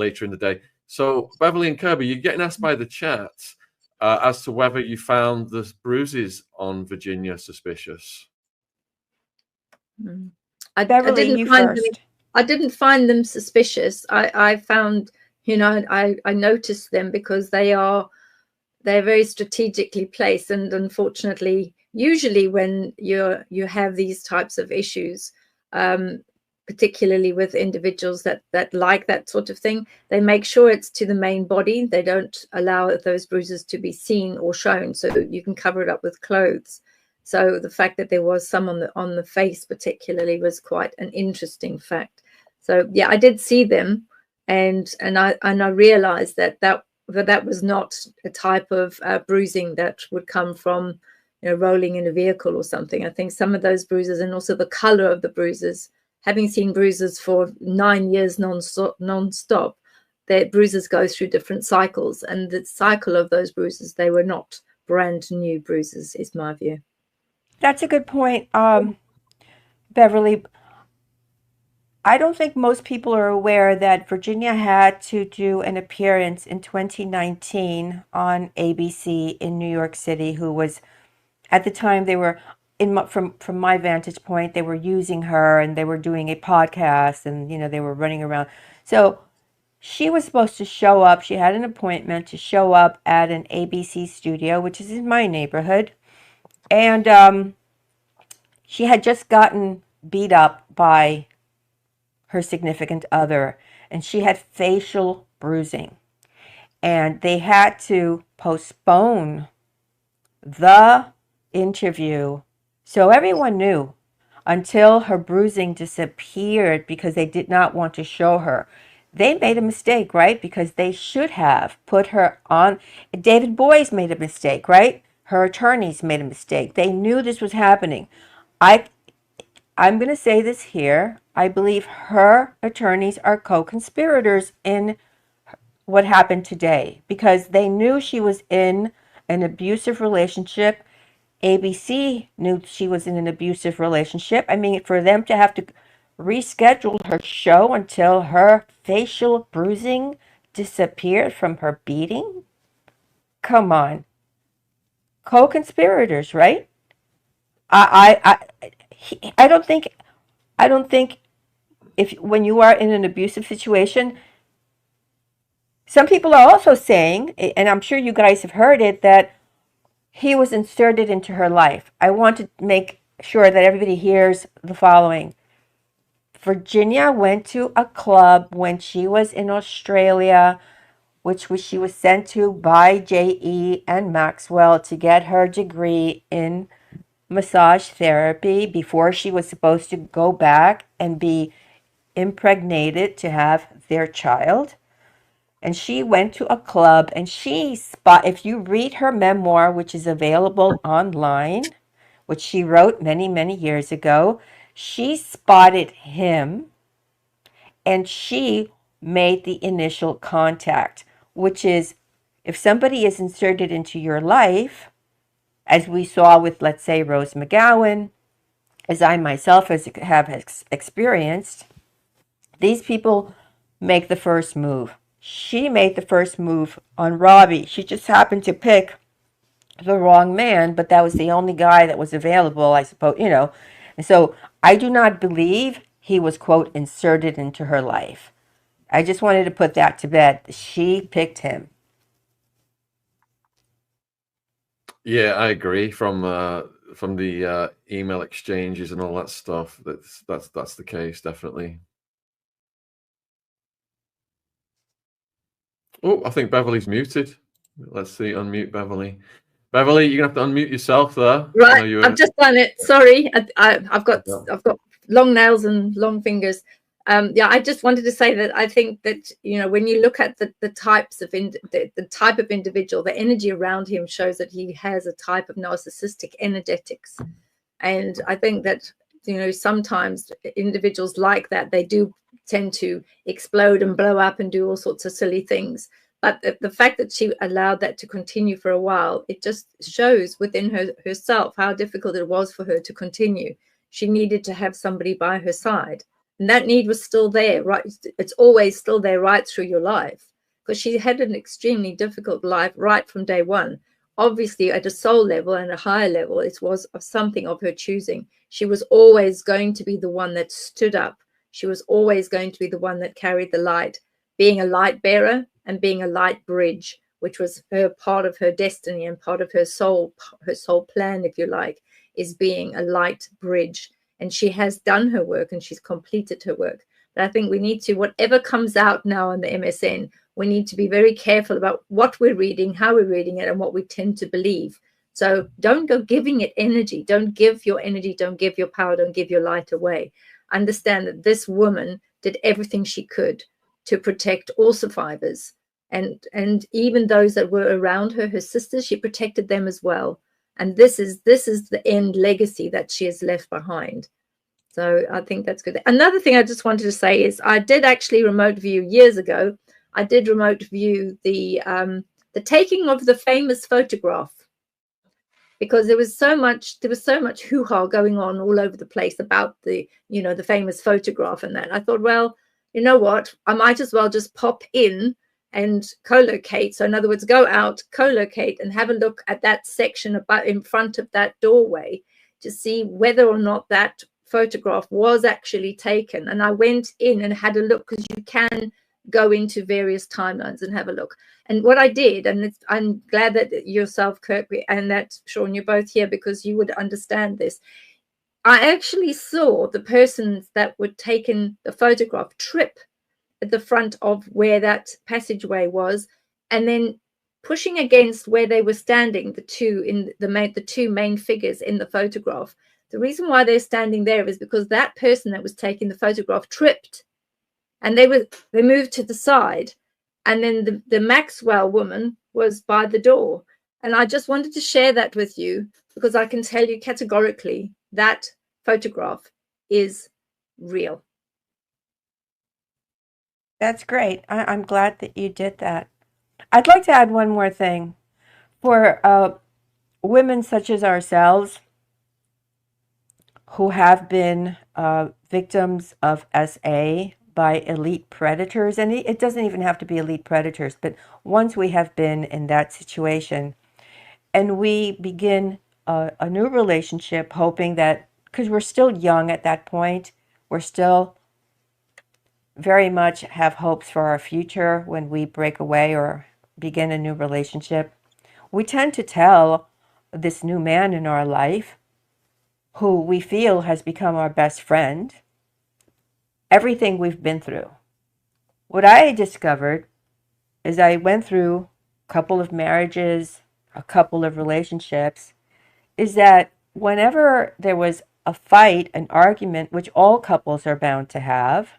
later in the day. So Beverly and Kirby, you're getting asked by the chat as to whether you found the bruises on Virginia suspicious. I didn't find them suspicious. I found, you know, I noticed them because they're very strategically placed, and unfortunately, usually when you have these types of issues, particularly with individuals that like that sort of thing, they make sure it's to the main body. They don't allow those bruises to be seen or shown, so you can cover it up with clothes. So the fact that there was some on the face particularly was quite an interesting fact. So yeah, I did see them, and I realized that was not a type of bruising that would come from, you know, rolling in a vehicle or something. I think some of those bruises, and also the color of the bruises, having seen bruises for 9 years non-stop, their bruises go through different cycles, and the cycle of those bruises, they were not brand new bruises, is my view. That's a good point, Beverly. I don't think most people are aware that Virginia had to do an appearance in 2019 on ABC in New York City, who was, at the time, they were, from my vantage point, they were using her and they were doing a podcast, and, you know, they were running around. So she was supposed to show up. She had an appointment to show up at an ABC studio, which is in my neighborhood. And she had just gotten beat up by her significant other, and she had facial bruising. And they had to postpone the interview, so everyone knew, until her bruising disappeared, because they did not want to show her. They made a mistake, right? Because they should have put her on. David Boies made a mistake, right? Her attorneys made a mistake. They knew this was happening. I'm going to say this here. I believe her attorneys are co-conspirators in what happened today, because they knew she was in an abusive relationship. ABC knew she was in an abusive relationship. I mean, for them to have to reschedule her show until her facial bruising disappeared from her beating? Come on. Co-conspirators, right? I don't think if when you are in an abusive situation, some people are also saying, and I'm sure you guys have heard it, that he was inserted into her life. I want to make sure that everybody hears the following. Virginia went to a club when she was in Australia, she was sent to by J.E. and Maxwell to get her degree in massage therapy before she was supposed to go back and be impregnated to have their child. And she went to a club, and if you read her memoir, which is available online, which she wrote many, many years ago, she spotted him and she made the initial contact, which is, if somebody is inserted into your life, as we saw with, let's say, Rose McGowan, as I myself have experienced, these people make the first move. She made the first move on Robbie. She just happened to pick the wrong man, but that was the only guy that was available, I suppose, you know. And so I do not believe he was, quote, inserted into her life. I just wanted to put that to bed. She picked him. Yeah, I agree. From the email exchanges and all that stuff, that's the case, definitely. Oh, I think Beverly's muted. Let's see, unmute Beverly. Beverly, you're gonna have to unmute yourself there. Right, I've just done it. Sorry, I've got long nails and long fingers. Yeah, I just wanted to say that I think that, you know, when you look at the types of the type of individual, the energy around him shows that he has a type of narcissistic energetics, and I think that, you know, sometimes individuals like that, they do tend to explode and blow up and do all sorts of silly things. But the fact that she allowed that to continue for a while, it just shows within herself how difficult it was for her to continue. She needed to have somebody by her side. And that need was still there, right? It's always still there right through your life, because she had an extremely difficult life right from day one. Obviously, at a soul level and a higher level, it was something of her choosing. She was always going to be the one that stood up. She was always going to be the one that carried the light, being a light bearer and being a light bridge, which was her part of her destiny and part of her soul plan, if you like, is being a light bridge. And she has done her work and she's completed her work. But I think we need to, whatever comes out now on the MSN, we need to be very careful about what we're reading, how we're reading it, and what we tend to believe. So don't go giving it energy. Don't give your energy. Don't give your power. Don't give your light away. Understand that this woman did everything she could to protect all survivors. And even those that were around her, her sisters, she protected them as well. And this is the end legacy that she has left behind. So I think that's good. Another thing I just wanted to say is I did actually remote view years ago. I did remote view the taking of the famous photograph, because there was so much hoo-ha going on all over the place about the famous photograph and that. I thought, well, you know what? I might as well just pop in and co-locate. So in other words, go out, co-locate, and have a look at that section about in front of that doorway to see whether or not that photograph was actually taken. And I went in and had a look, because you can go into various timelines and have a look. And what I did, and I'm glad that yourself, Kirby, and that Shaun, you're both here because you would understand this. I actually saw the persons that were taken the photograph trip at the front of where that passageway was, and then pushing against where they were standing, the two main figures in the photograph. The reason why they're standing there is because that person that was taking the photograph tripped, and they moved to the side, and then the Maxwell woman was by the door. And I just wanted to share that with you, because I can tell you categorically that photograph is real. That's great. I'm glad that you did that. I'd like to add one more thing. For women such as ourselves who have been victims of SA by elite predators, and it doesn't even have to be elite predators, but once we have been in that situation and we begin a new relationship, hoping that, because we're still young at that point, we're still very much have hopes for our future when we break away or begin a new relationship, we tend to tell this new man in our life, who we feel has become our best friend, everything we've been through. What I discovered is I went through a couple of marriages, a couple of relationships, is that whenever there was a fight, an argument, which all couples are bound to have,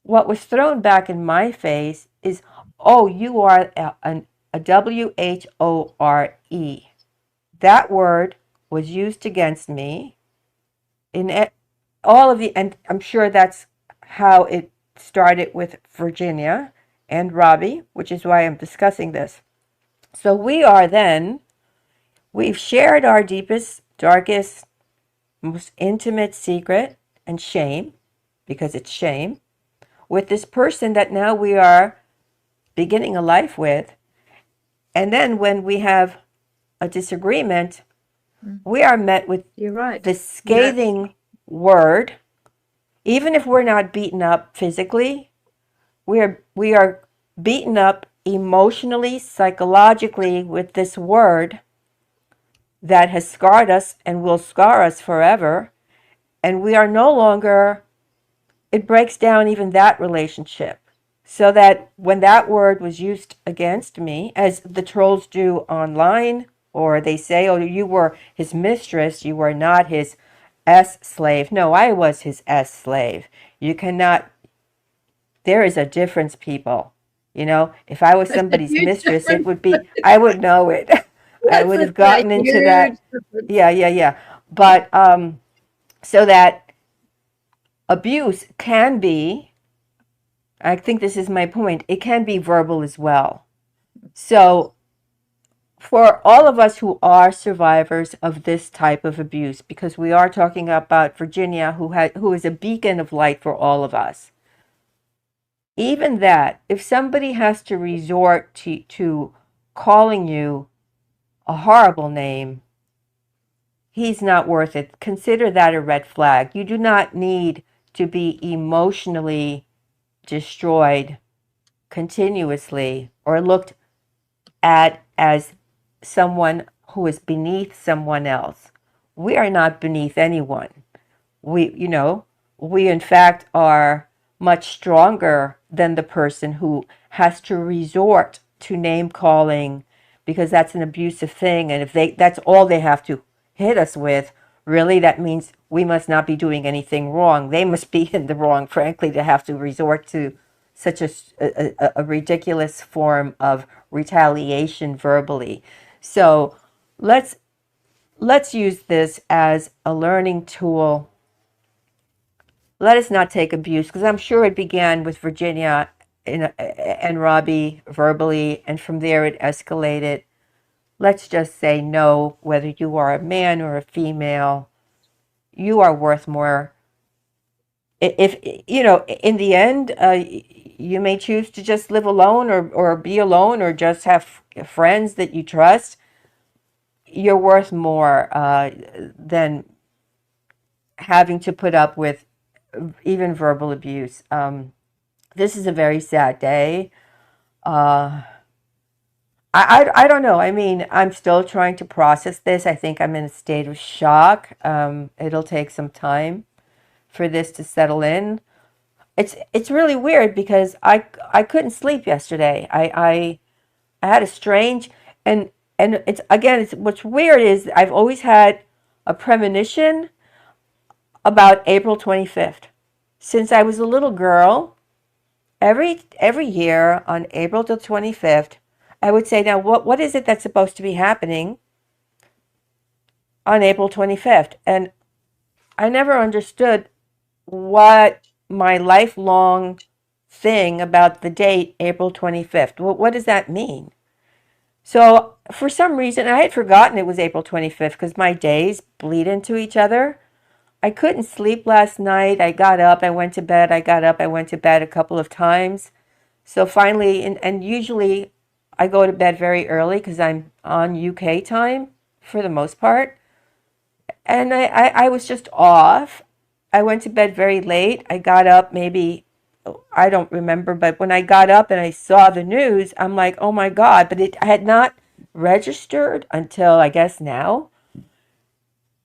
what was thrown back in my face is, oh, you are a W-H-O-R-E. That word was used against me in all of the, and I'm sure that's how it started with Virginia and Robbie, which is why I'm discussing this. So we've shared our deepest, darkest, most intimate secret and shame, because it's shame, with this person that now we are beginning a life with. And then when we have a disagreement, we are met with the scathing word. Even if we're not beaten up physically, we are beaten up emotionally, psychologically, with this word that has scarred us and will scar us forever. And we are no longer, it breaks down even that relationship. So that when that word was used against me, as the trolls do online, or they say, oh, you were his mistress, you were not his S-slave. No, I was his S-slave. You cannot, there is a difference, people. You know, if I was somebody's mistress, it would be, I would know it. I would have gotten into that. Yeah. But so that abuse can be, I think this is my point, it can be verbal as well. So for all of us who are survivors of this type of abuse, because we are talking about Virginia, who is a beacon of light for all of us. Even that, if somebody has to resort to calling you a horrible name, he's not worth it. Consider that a red flag. You do not need to be emotionally destroyed continuously or looked at as someone who is beneath someone else. We are not beneath anyone. We in fact are much stronger than the person who has to resort to name calling because that's an abusive thing. And if that's all they have to hit us with, really, that means we must not be doing anything wrong. They must be in the wrong, frankly, to have to resort to such a ridiculous form of retaliation verbally. So let's use this as a learning tool. Let us not take abuse, because I'm sure it began with Virginia and Robbie verbally, and from there it escalated. Let's just say no, whether you are a man or a female, you are worth more. If in the end, you may choose to just live alone or be alone or just have friends that you trust. You're worth more than having to put up with even verbal abuse. This is a very sad day. I don't know. I mean, I'm still trying to process this. I think I'm in a state of shock. It'll take some time for this to settle in. It's really weird because I couldn't sleep yesterday. I had a strange and it's what's weird is I've always had a premonition about April 25th. Since I was a little girl, every year on April the 25th, I would say, now what is it that's supposed to be happening on April 25th? And I never understood what my lifelong thing about the date April 25th. What does that mean? So for some reason, I had forgotten it was April 25th because my days bleed into each other. I couldn't sleep last night. I got up, I went to bed, I got up, I went to bed a couple of times. So finally, and usually I go to bed very early because I'm on UK time for the most part. And I was just off. I went to bed very late. I got up maybe, I don't remember, but when I got up and I saw the news, I'm like, oh my God. But I had not registered until I guess now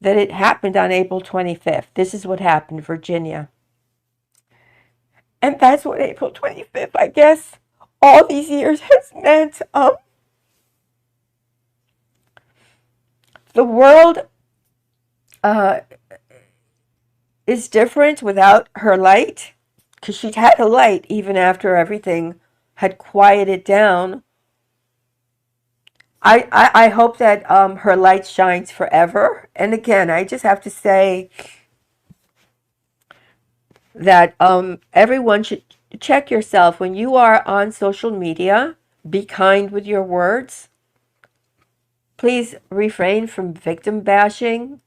that it happened on April 25th. This is what happened, Virginia. And that's what April 25th, I guess, all these years has meant. The world is different without her light, because she'd had a light even after everything had quieted down. I hope that her light shines forever. And again, I just have to say that everyone should check yourself when you are on social media. Be kind with your words. Please refrain from victim bashing.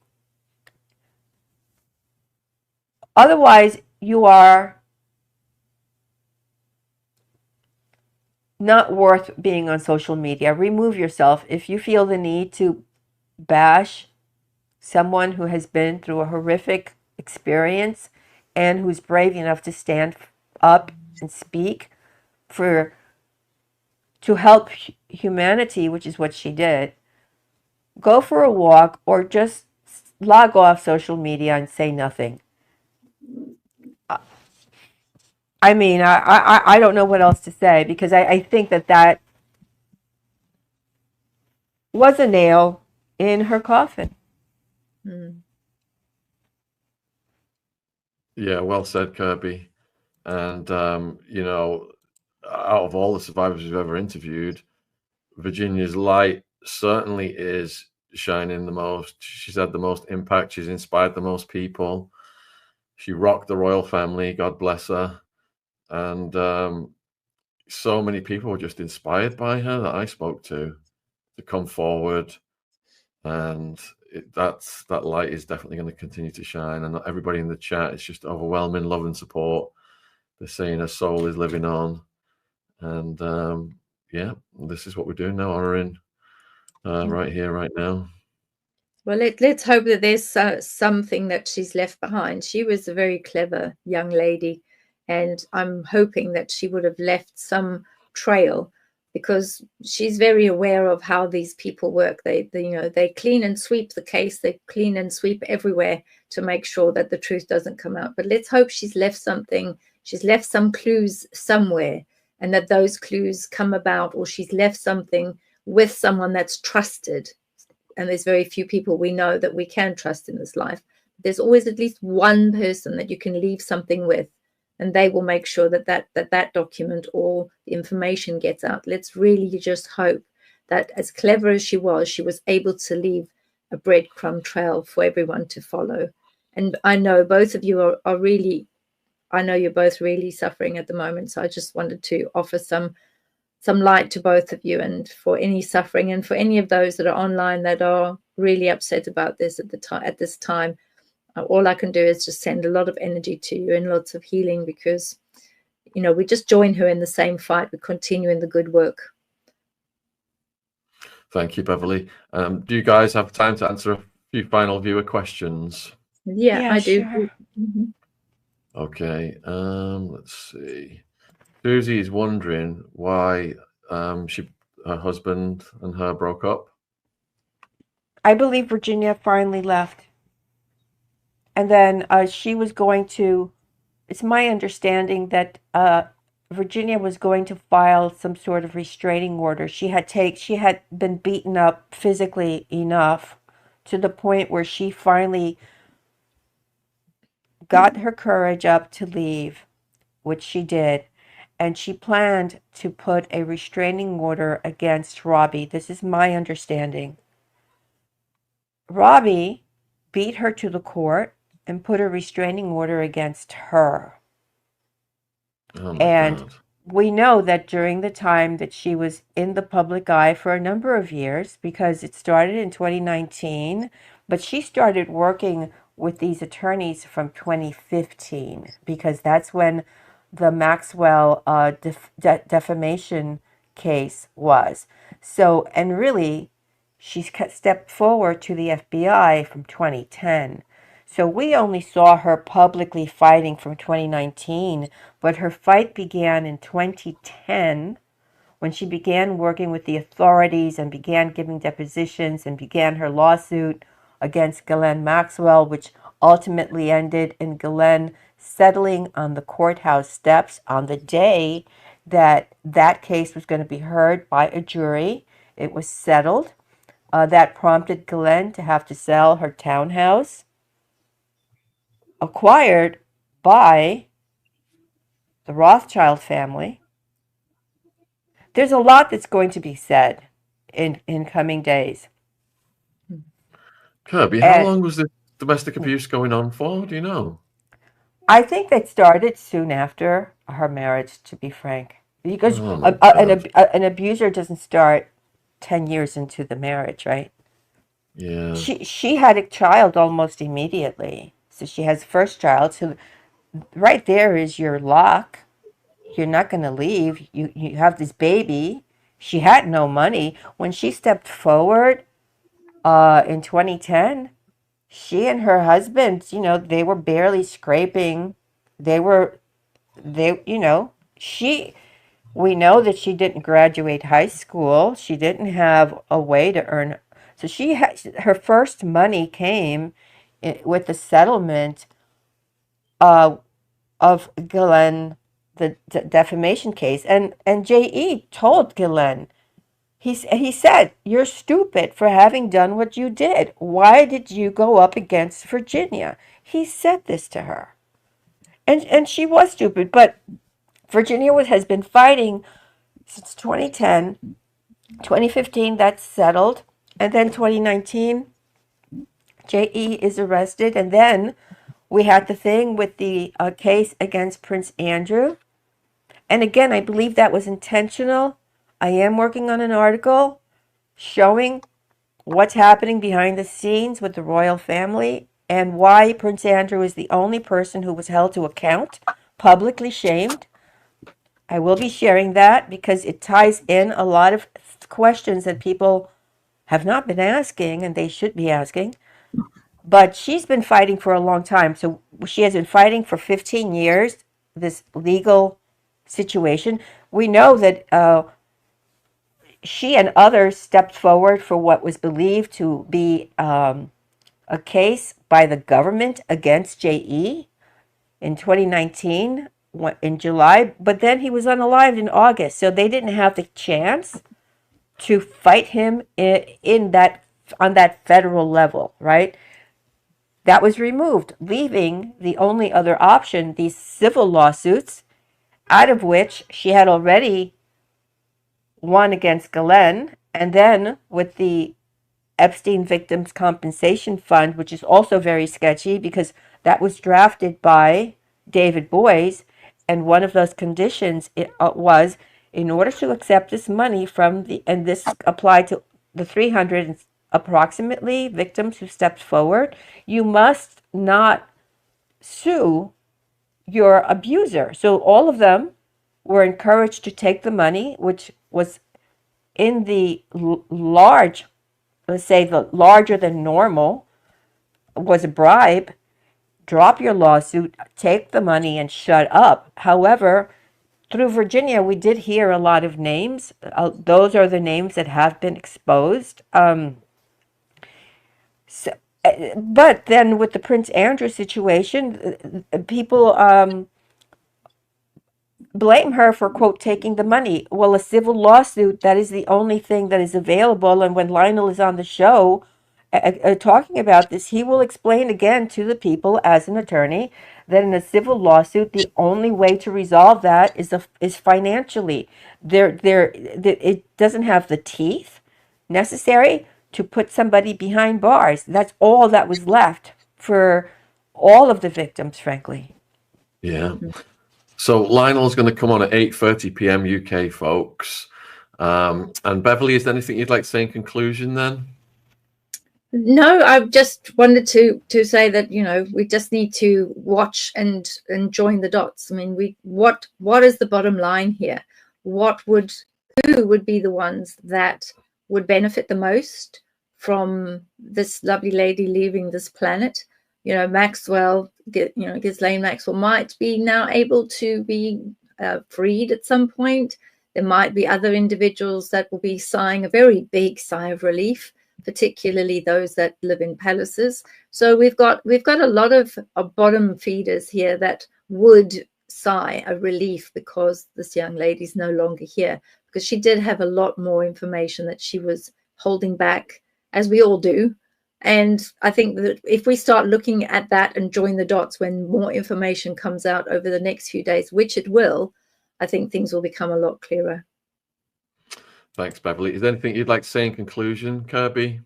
Otherwise, you are not worth being on social media. Remove yourself. If you feel the need to bash someone who has been through a horrific experience and who's brave enough to stand up and speak to help humanity, which is what she did, go for a walk or just log off social media and say nothing. I mean, I don't know what else to say, because I think that was a nail in her coffin. Yeah, well said, Kirby. And, out of all the survivors we've ever interviewed, Virginia's light certainly is shining the most. She's had the most impact. She's inspired the most people. She rocked the royal family, God bless her. And so many people were just inspired by her that I spoke to. to come forward, and that light is definitely going to continue to shine. And everybody in the chat is just overwhelming love and support. They're saying her soul is living on, and yeah, this is what we're doing now, honoring right here, right now. Well, let's hope that there's something that she's left behind. She was a very clever young lady, and I'm hoping that she would have left some trail, because she's very aware of how these people work. They clean and sweep the case. They clean and sweep everywhere to make sure that the truth doesn't come out. But let's hope she's left something. She's left some clues somewhere, and that those clues come about, or she's left something with someone that's trusted. And there's very few people we know that we can trust in this life. There's always at least one person that you can leave something with, and they will make sure that document or the information gets out. Let's really just hope that, as clever as she was able to leave a breadcrumb trail for everyone to follow. And I know both of you are really, I know you're both really suffering at the moment. So I just wanted to offer some light to both of you, and for any suffering, and for any of those that are online that are really upset about this at this time. All I can do is just send a lot of energy to you and lots of healing, because, we just join her in the same fight. We continue in the good work. Thank you, Beverly. Do you guys have time to answer a few final viewer questions? Yeah, I do. Sure. Mm-hmm. Okay, let's see. Susie is wondering why her husband and her broke up. I believe Virginia finally left. And then she was going to, it's my understanding that Virginia was going to file some sort of restraining order. She had been beaten up physically enough to the point where she finally got her courage up to leave, which she did. And she planned to put a restraining order against Robbie. This is my understanding. Robbie beat her to the court and put a restraining order against her. Oh my And God. we know that during the time that she was in the public eye for a number of years, because it started in 2019, but she started working with these attorneys from 2015, because that's when the Maxwell defamation case was. So, and really, she stepped forward to the FBI from 2010. So we only saw her publicly fighting from 2019, but her fight began in 2010 when she began working with the authorities and began giving depositions and began her lawsuit against Ghislaine Maxwell, which ultimately ended in Ghislaine settling on the courthouse steps on the day that that case was going to be heard by a jury. It was settled. That prompted Ghislaine to have to sell her townhouse, acquired by the Rothschild family. There's a lot that's going to be said in coming days. Kirby, how long was this domestic abuse going on for? Do you know? I think that started soon after her marriage, to be frank. Because an abuser doesn't start 10 years into the marriage, right? Yeah. She had a child almost immediately. So she has first child. So right there is your lock. You're not going to leave. You have this baby. She had no money. When she stepped forward in 2010, she and her husband, they were barely scraping. We know that she didn't graduate high school. She didn't have a way to earn. So her first money came with the settlement of Ghislaine, the defamation case. And J.E. told Ghislaine, he said, "You're stupid for having done what you did. Why did you go up against Virginia?" He said this to her. And she was stupid, but Virginia has been fighting since 2010. 2015, that's settled. And then 2019, J.E. is arrested. And then we had the thing with the case against Prince Andrew. And again, I believe that was intentional. I am working on an article showing what's happening behind the scenes with the royal family and why Prince Andrew is the only person who was held to account, publicly shamed. I will be sharing that because it ties in a lot of questions that people have not been asking and they should be asking. But she's been fighting for a long time. So she has been fighting for 15 years, this legal situation. We know that she and others stepped forward for what was believed to be a case by the government against JE in 2019 in July, but then he was unalived in August, so they didn't have the chance to fight him in that on that federal level, right? That was removed, leaving the only other option these civil lawsuits, out of which she had already won against Ghislaine, and then with the Epstein Victims Compensation Fund, which is also very sketchy because that was drafted by David Boies, and one of those conditions was in order to accept this money from the, and this applied to the 300 approximately victims who stepped forward, you must not sue your abuser. So all of them were encouraged to take the money, which was in the large, let's say the larger than normal, was a bribe. Drop your lawsuit, take the money, and shut up. However, through Virginia, we did hear a lot of names. Those are the names that have been exposed. But then with the Prince Andrew situation, people blame her for, quote, taking the money. Well, a civil lawsuit, that is the only thing that is available. And when Lionel is on the show talking about this, he will explain again to the people as an attorney that in a civil lawsuit, the only way to resolve that is financially. It doesn't have the teeth necessary to put somebody behind bars. That's all that was left for all of the victims, frankly. Yeah. So Lionel's going to come on at 8:30 p.m. UK, folks. And Beverly, is there anything you'd like to say in conclusion then? No, I just wanted to say that, you know, we just need to watch and join the dots. I mean, what is the bottom line here? Who would be the ones that would benefit the most from this lovely lady leaving this planet? You know, Maxwell, Ghislaine Maxwell might be now able to be freed at some point. There might be other individuals that will be sighing a very big sigh of relief, particularly those that live in palaces. So we've got a lot of bottom feeders here that would sigh a relief because this young lady's no longer here, because she did have a lot more information that she was holding back, as we all do. And I think that if we start looking at that and join the dots when more information comes out over the next few days, which it will, I think things will become a lot clearer. Thanks, Beverly. Is there anything you'd like to say in conclusion, Kirby?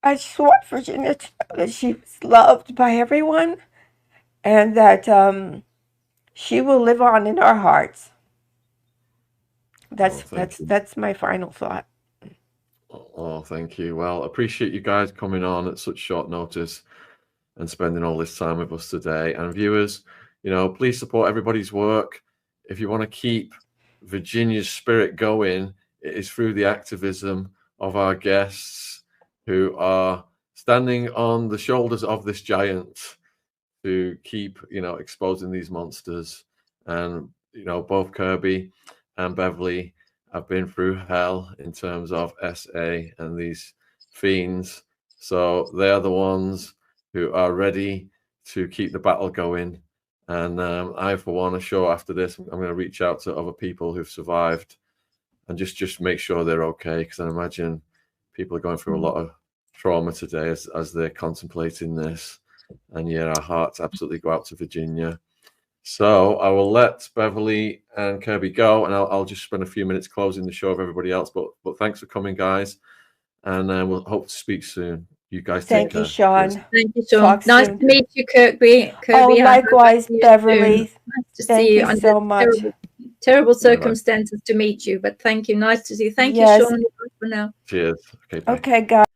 I just want Virginia to know that she was loved by everyone and that she will live on in our hearts. That's my final thought. Oh, thank you. Well, appreciate you guys coming on at such short notice and spending all this time with us today. And viewers, you know, please support everybody's work. If you want to keep Virginia's spirit going, it is through the activism of our guests who are standing on the shoulders of this giant to keep, you know, exposing these monsters. And, you know, both Kirby and Beverly have been through hell in terms of SA and these fiends. So they are the ones who are ready to keep the battle going. And I, for one, are sure after this, I'm going to reach out to other people who've survived and just make sure they're okay. Because I imagine people are going through a lot of trauma today as they're contemplating this. And yeah, our hearts absolutely go out to Virginia. So I will let Beverly and Kirby go, and I'll just spend a few minutes closing the show of everybody else. But thanks for coming, guys, and we'll hope to speak soon. You guys take care. Thank you, Shaun. Thank you, Shaun. Nice to meet you, Kirby. Oh, likewise, Beverly. Nice to see you. Thank you so much. Terrible circumstances to meet you, but thank you. Nice to see you. Thank you, Shaun. For now. Cheers. Okay. Bye. Okay, guys.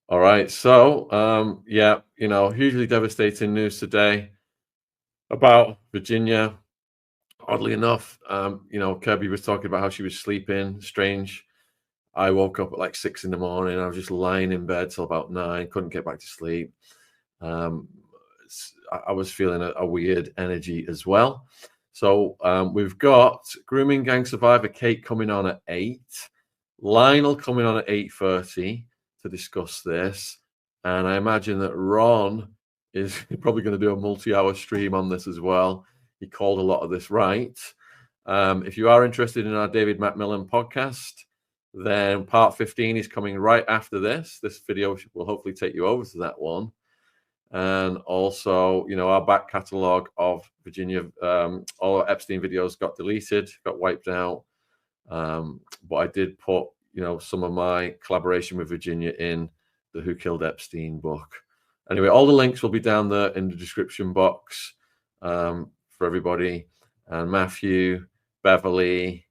All right. So, yeah, you know, hugely devastating news today about Virginia. Oddly enough, you know, Kirby was talking about how she was sleeping. Strange. I woke up at like 6 in the morning. I was just lying in bed till about 9. Couldn't get back to sleep. I was feeling a weird energy as well. So we've got Grooming Gang survivor Kate coming on at 8. Lionel coming on at 8:30 to discuss this. And I imagine that Ron is probably going to do a multi-hour stream on this as well. He called a lot of this right. If you are interested in our David Macmillan podcast, then part 15 is coming right after this. This video will hopefully take you over to that one. And also, you know, our back catalogue of Virginia, all our Epstein videos got deleted, got wiped out. But I did put, you know, some of my collaboration with Virginia in the Who Killed Epstein book. Anyway, all the links will be down there in the description box for everybody. And Matthew, Beverly,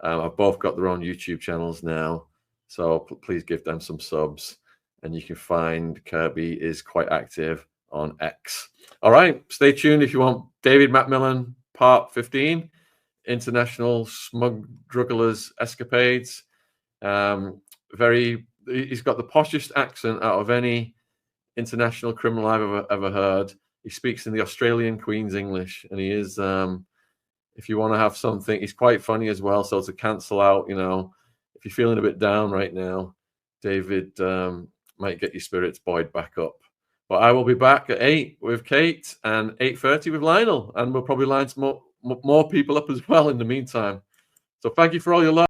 have both got their own YouTube channels now. So please give them some subs. And you can find Kirby is quite active on X. All right, stay tuned if you want David Macmillan part 15, International Smugglers Escapades. He's got the poshest accent out of any international criminal I've ever heard. He speaks in the Australian Queen's English, and he is, if you want to have something, he's quite funny as well. So to cancel out, you know, if you're feeling a bit down right now, David might get your spirits buoyed back up. But I will be back at 8 with Kate and 8:30 with Lionel, and we'll probably line some more people up as well in the meantime. So thank you for all your love.